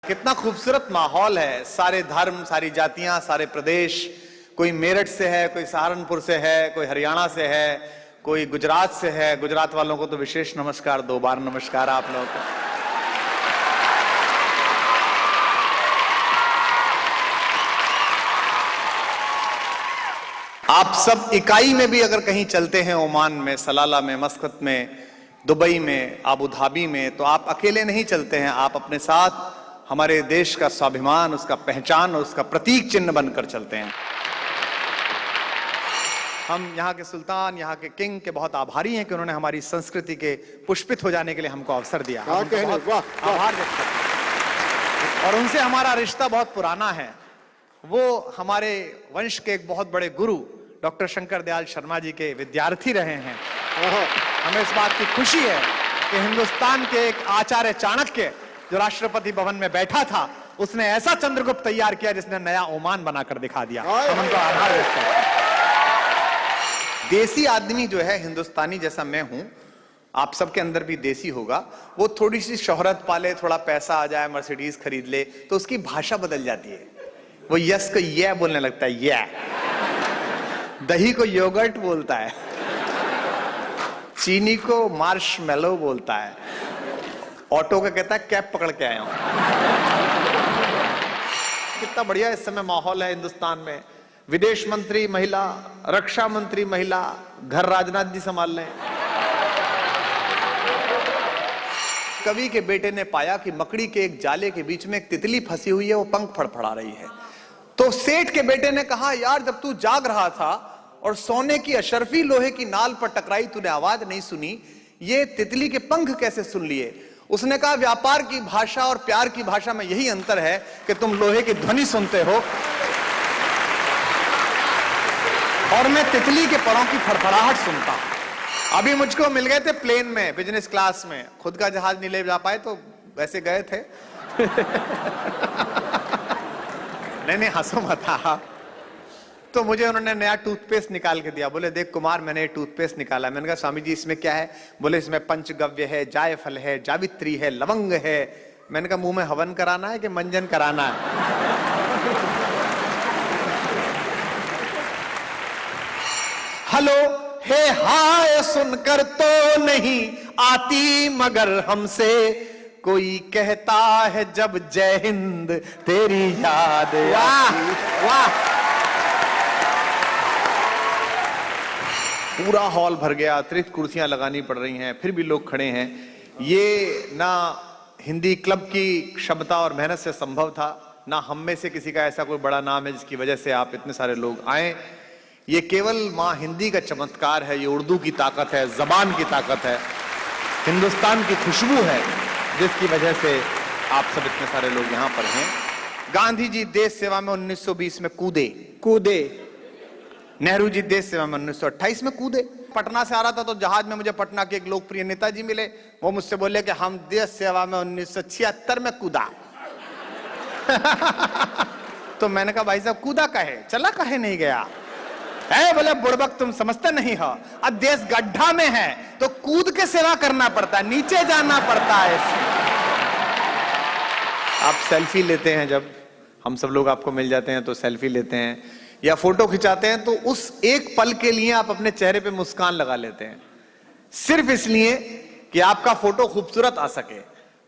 कितना खूबसूरत माहौल है। सारे धर्म, सारी जातियां, सारे प्रदेश, कोई मेरठ से है, कोई सहारनपुर से है, कोई हरियाणा से है, कोई गुजरात से है। गुजरात वालों को तो विशेष नमस्कार, 2 बार नमस्कार आप लोगों को। आप सब इकाई में भी अगर कहीं चलते हैं, ओमान में, सलाला में, मस्कत में, दुबई में, अबू धाबी में, तो आप अकेले नहीं चलते हैं। आप अपने साथ हमारे देश का स्वाभिमान, उसका पहचान और उसका प्रतीक चिन्ह बनकर चलते हैं। हम यहाँ के सुल्तान, यहाँ के किंग के बहुत आभारी हैं कि उन्होंने हमारी संस्कृति के पुष्पित हो जाने के लिए हमको अवसर दिया। आभार व्यक्त करते हैं। और उनसे हमारा रिश्ता बहुत पुराना है। वो हमारे वंश के एक बहुत बड़े गुरु डॉक्टर शंकर दयाल शर्मा जी के विद्यार्थी रहे हैं। हमें इस बात की खुशी है कि हिंदुस्तान के एक आचार्य चाणक्य जो राष्ट्रपति भवन में बैठा था, उसने ऐसा चंद्रगुप्त तैयार किया जिसने नया ओमान बनाकर दिखा दिया। हम उनका आभार व्यक्त करते हैं। देसी आदमी जो है, हिंदुस्तानी जैसा मैं हूं, आप सबके अंदर भी देसी होगा, वो थोड़ी सी शोहरत पाले, थोड़ा पैसा आ जाए, मर्सिडीज खरीद ले, तो उसकी भाषा बदल जाती है। वो यस को ये बोलने लगता है, ये दही को योगर्ट बोलता है, चीनी को मार्शमेलो बोलता है, ऑटो का कहता है कैब पकड़ के आया हूं। कितना बढ़िया इस समय माहौल है हिंदुस्तान में। विदेश मंत्री महिला, रक्षा मंत्री महिला, घर राजनाथ जी संभाल लें। कवि के बेटे ने पाया कि मकड़ी के एक जाले के बीच में एक तितली फंसी हुई है, वो पंख फड़फड़ा रही है। तो सेठ के बेटे ने कहा, यार जब तू जाग रहा था और सोने की अशरफी लोहे की नाल पर टकराई, तूने आवाज नहीं सुनी, ये तितली के पंख कैसे सुन लिए? उसने कहा, व्यापार की भाषा और प्यार की भाषा में यही अंतर है कि तुम लोहे की ध्वनि सुनते हो और मैं तितली के परों की फड़फड़ाहट सुनता हूं। अभी मुझको मिल गए थे प्लेन में, बिजनेस क्लास में, खुद का जहाज नहीं ले जा पाए तो वैसे गए थे। नहीं हंसो मत। तो मुझे उन्होंने नया टूथपेस्ट निकाल के दिया। बोले, देख कुमार, मैंने ये टूथपेस्ट निकाला। मैंने कहा, स्वामी जी इसमें क्या है? बोले, इसमें पंचगव्य है, जायफल है, जावित्री है, लवंग है। मैंने कहा, मुंह में हवन कराना है कि मंजन कराना है? हेलो हे हाय सुनकर तो नहीं आती, मगर हमसे कोई कहता है जब जय हिंद तेरी याद। वाह वाह, पूरा हॉल भर गया, अतिरिक्त कुर्सियां लगानी पड़ रही हैं, फिर भी लोग खड़े हैं। ये ना हिंदी क्लब की क्षमता और मेहनत से संभव था, ना हम में से किसी का ऐसा कोई बड़ा नाम है जिसकी वजह से आप इतने सारे लोग आए। ये केवल माँ हिंदी का चमत्कार है, ये उर्दू की ताकत है, जबान की ताकत है, हिंदुस्तान की खुशबू है, जिसकी वजह से आप सब इतने सारे लोग यहाँ पर हैं। गांधी जी देश सेवा में 1920 में कूदे। नेहरू जी देश सेवा में 1928 में कूदे। पटना से आ रहा था तो जहाज में मुझे पटना के एक लोकप्रिय नेताजी मिले। वो मुझसे बोले कि हम देश सेवा में 1976 में कूदा। तो मैंने कहा, भाई साहब कूदा कहे, चला कहे नहीं गया? बोले, बुड़बक तुम समझते नहीं हो, अब देश गड्ढा में है तो कूद के सेवा करना पड़ता है, नीचे जाना पड़ता है। आप सेल्फी लेते हैं, जब हम सब लोग आपको मिल जाते हैं तो सेल्फी लेते हैं या फोटो खिंचाते हैं, तो उस एक पल के लिए आप अपने चेहरे पे मुस्कान लगा लेते हैं, सिर्फ इसलिए कि आपका फोटो खूबसूरत आ सके।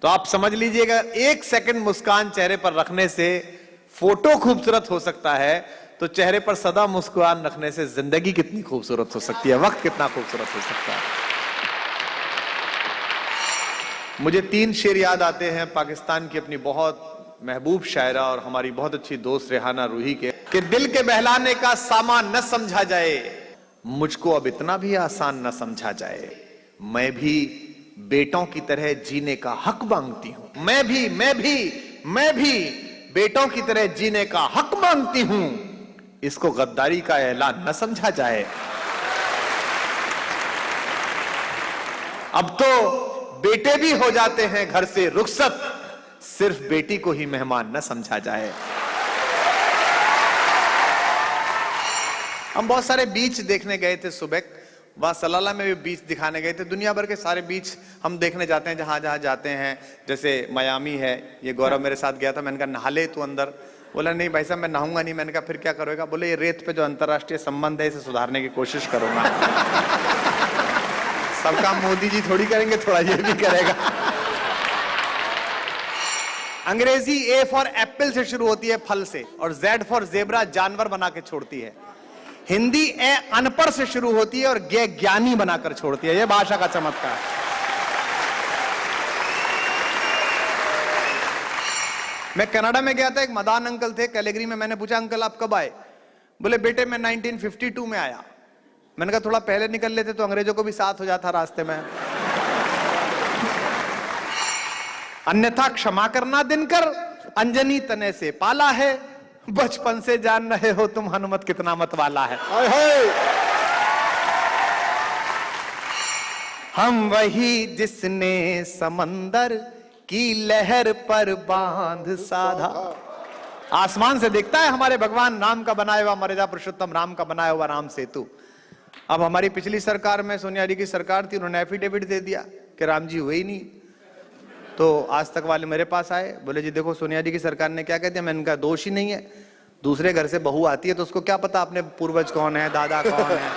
तो आप समझ लीजिएगा, 1 सेकंड मुस्कान चेहरे पर रखने से फोटो खूबसूरत हो सकता है, तो चेहरे पर सदा मुस्कुराहट रखने से जिंदगी कितनी खूबसूरत हो सकती है, वक्त कितना खूबसूरत हो सकता है। मुझे 3 शेर याद आते हैं पाकिस्तान की अपनी बहुत महबूब शायरा और हमारी बहुत अच्छी दोस्त रेहाना रूही के, कि दिल के बहलाने का सामान न समझा जाए, मुझको अब इतना भी आसान न समझा जाए, मैं भी बेटों की तरह जीने का हक मांगती हूं। मैं भी बेटों की तरह जीने का हक मांगती हूं, इसको गद्दारी का ऐलान न समझा जाए। अब तो बेटे भी हो जाते हैं घर से रुखसत, सिर्फ बेटी को ही मेहमान न समझा जाए। हम बहुत सारे बीच देखने गए थे सुबह, वहां सलाला में भी बीच दिखाने गए थे। दुनिया भर के सारे बीच हम देखने जाते हैं जहां जहां जाते हैं, जैसे मयामी है, ये गौरव मेरे साथ गया था, मैंने कहा नहा ले तू अंदर, बोला नहीं भाई साहब मैं नहाऊंगा नहीं। मैंने कहा फिर क्या करोगे? बोले ये रेत पे जो अंतरराष्ट्रीय संबंध है इसे सुधारने की कोशिश करूंगा। सब काम मोदी जी थोड़ी करेंगे, थोड़ा ये भी करेगा। अंग्रेजी ए फॉर एप्पल से शुरू होती है, फल से, और जेड फॉर जेब्रा जानवर बना के छोड़ती है। हिंदी ए अनपढ़ से शुरू होती है और गे ज्ञानी बनाकर छोड़ती है। यह भाषा का चमत्कार। मैं कनाडा में गया था, एक मदान अंकल थे कैलेगरी में। मैंने पूछा अंकल आप कब आए? बोले बेटे मैं 1952 में आया। मैंने कहा थोड़ा पहले निकल लेते तो अंग्रेजों को भी साथ हो जाता रास्ते में। अन्यथा क्षमा करना दिनकर, अंजनी तने से पाला है, बचपन से जान रहे हो तुम हनुमत कितना मत वाला है। हम वही जिसने समंदर की लहर पर बांध साधा। आसमान से दिखता है हमारे भगवान राम का बनाया हुआ, मर्यादा पुरुषोत्तम राम का बनाया हुआ राम सेतु। अब हमारी पिछली सरकार में सोनिया जी की सरकार थी, उन्होंने एफिडेविट दे दिया कि राम जी हुए ही नहीं। तो आज तक वाले मेरे पास आए, बोले जी देखो सोनिया जी की सरकार ने क्या कह दिया। मैंने कहा दोष ही नहीं है, दूसरे घर से बहू आती है तो उसको क्या पता अपने पूर्वज कौन है, दादा कौन है।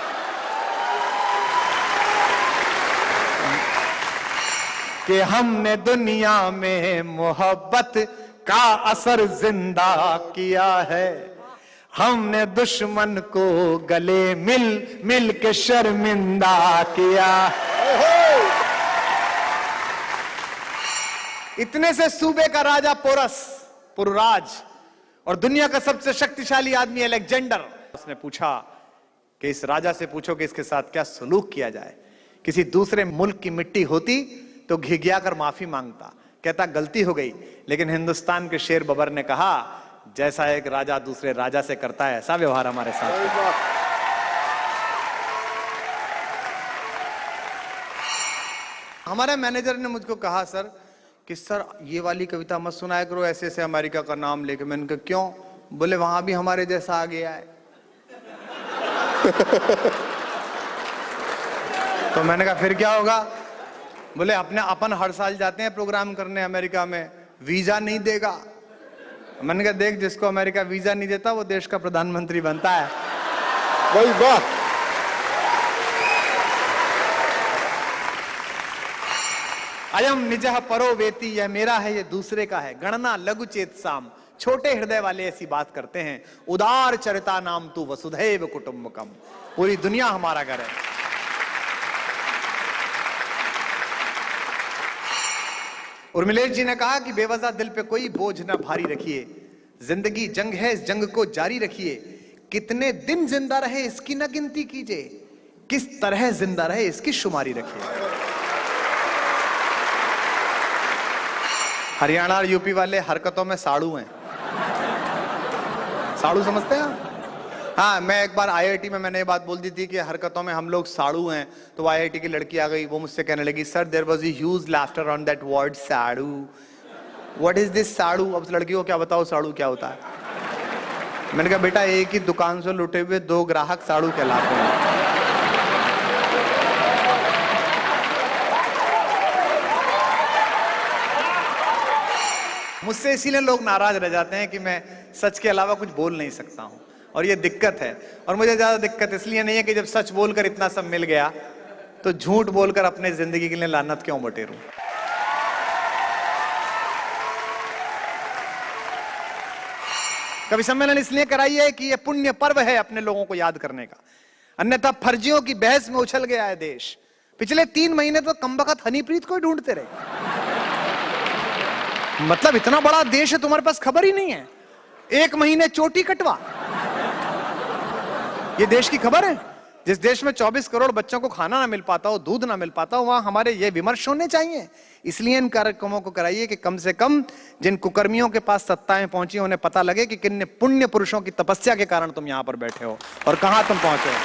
कि हमने दुनिया में मोहब्बत का असर जिंदा किया है, हमने दुश्मन को गले मिल मिल के शर्मिंदा किया। इतने से सूबे का राजा पोरस, पुरराज, और दुनिया का सबसे शक्तिशाली आदमी अलेक्जेंडर, उसने पूछा कि इस राजा से पूछो कि इसके साथ क्या सलूक किया जाए। किसी दूसरे मुल्क की मिट्टी होती तो घिघिया कर माफी मांगता, कहता गलती हो गई। लेकिन हिंदुस्तान के शेर बबर ने कहा जैसा एक राजा दूसरे राजा से करता है ऐसा व्यवहार हमारे साथ। हमारे मैनेजर ने मुझको कहा सर कि सर ये वाली कविता मत सुनाया करो ऐसे ऐसे अमेरिका का नाम लेके। मैंने कहा क्यों? बोले वहां भी हमारे जैसा आ गया है। तो मैंने कहा फिर क्या होगा? बोले अपन हर साल जाते हैं प्रोग्राम करने अमेरिका में, वीजा नहीं देगा। मैंने कहा देख जिसको अमेरिका वीजा नहीं देता वो देश का प्रधानमंत्री बनता है। वही बात। अयम निजह परो वेती, यह मेरा है ये दूसरे का है। गणना लघु चेत साम, छोटे हृदय वाले ऐसी बात करते हैं। उदार चरिता नाम तू वसुधैव कुटुंबकम, पूरी दुनिया हमारा घर है। उर्मिलेश जी ने कहा कि बेवजह दिल पे कोई बोझ ना भारी रखिए, जिंदगी जंग है इस जंग को जारी रखिए। कितने दिन जिंदा रहे इसकी न गिनती कीजिए, किस तरह जिंदा रहे इसकी शुमारी रखिए। हरियाणा और यूपी वाले हरकतों में साड़ू हैं। साड़ू समझते हैं आप? हाँ, मैं एक बार आईआईटी में मैंने ये बात बोल दी थी कि हरकतों में हम लोग साड़ू हैं। तो आईआईटी की लड़की आ गई, वो मुझसे कहने लगी sir there was a huge laughter on that word sadu. What is this sadu? अब उस लड़की को क्या बताओ साड़ू क्या होता है। मैंने कहा बेटा एक ही दुकान से लुटे हुए दो ग्राहक साड़ू कहलाते हैं। मुझसे इसीलिए लोग नाराज रह जाते हैं कि मैं सच के अलावा कुछ बोल नहीं सकता हूं, और ये दिक्कत है। और मुझे ज्यादा दिक्कत इसलिए नहीं है कि जब सच बोलकर इतना सब मिल गया तो झूठ बोलकर अपने जिंदगी के लिए लानत क्यों बटेरूं। कवि सम्मेलन इसलिए कराइए कि यह पुण्य पर्व है अपने लोगों को याद करने का, अन्यथा फर्जियों की बहस में उछल गया है देश। पिछले 3 महीने तो कमबख्त हनीप्रीत को ही ढूंढते रहे। मतलब इतना बड़ा देश है तुम्हारे पास खबर ही नहीं है। 1 महीने चोटी कटवा, ये देश की खबर है? जिस देश में 24 करोड़ बच्चों को खाना ना मिल पाता हो, दूध ना मिल पाता हो, वहां हमारे ये विमर्श होने चाहिए। इसलिए इन कार्यक्रमों को कराइए कि कम से कम जिन कुकर्मियों के पास सत्ताएं पहुंची उन्हें पता लगे कि किन पुण्य पुरुषों की तपस्या के कारण तुम यहां पर बैठे हो और कहां तुम पहुंचे हो।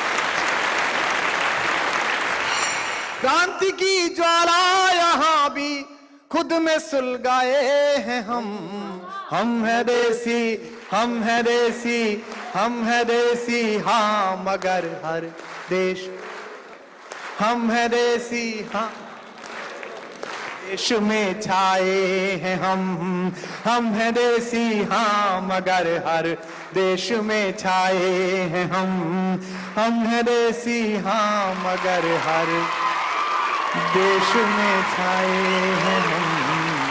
क्रांति की ज्वाला यहां भी खुद में सुलगाए हैं हम है देसी, हम है देसी, हम है देसी, हाँ मगर हर देश। हम हैं देसी हाँ, देश में छाए हैं हम हैं देसी हाँ, मगर हर देश में छाए हैं हम हैं देसी हाँ, मगर हर देश में छाए हैं हम।